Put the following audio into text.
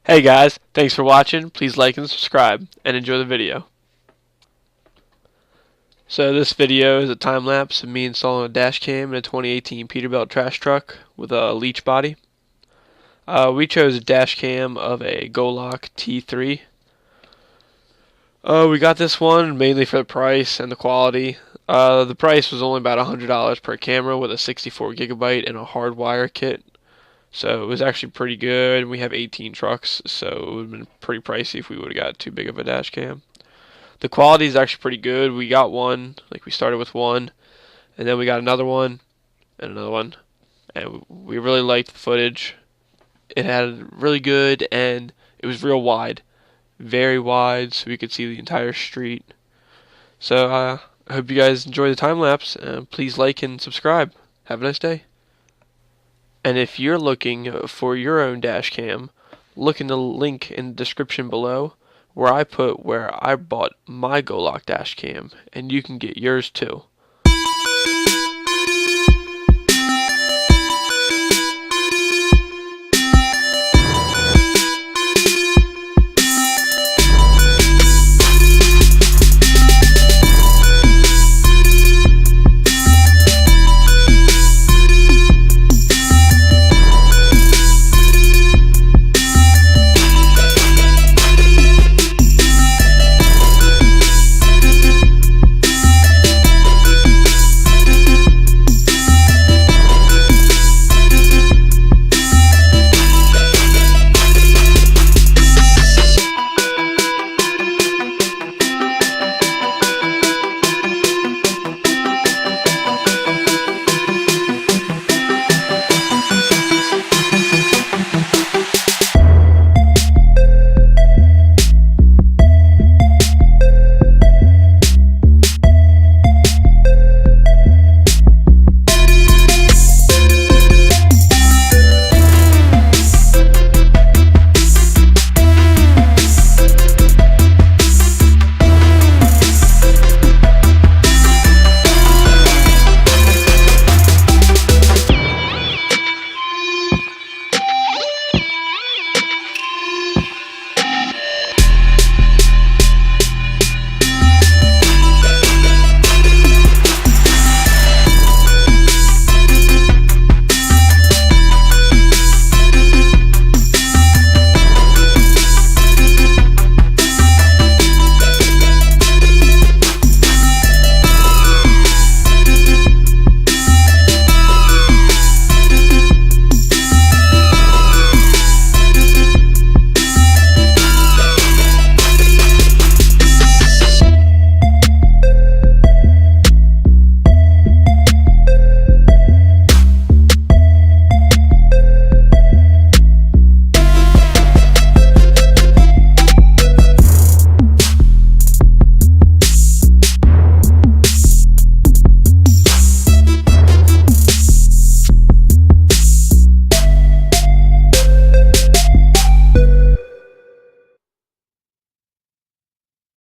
Hey guys, thanks for watching. Please like and subscribe and enjoy the video. So this video is a time lapse of me installing a dash cam in a 2018 Peterbilt trash truck with a leach body. We chose a dash cam of a Goluk T3. We got this one mainly for the price and the quality. The price was only about $100 per camera with a 64 gigabyte and a hardwire kit. So it was actually pretty good. We have 18 trucks, so it would have been pretty pricey if we would have got too big of a dash cam. The quality is actually pretty good. We got one, like we started with one, and then we got another one, and another one, and we really liked the footage. It had really good, and it was real wide, very wide, so we could see the entire street. So I hope you guys enjoy the time lapse, and please like and subscribe. Have a nice day. And if you're looking for your own dash cam, look in the link in the description below where I put where I bought my Golok dash cam, and you can get yours too.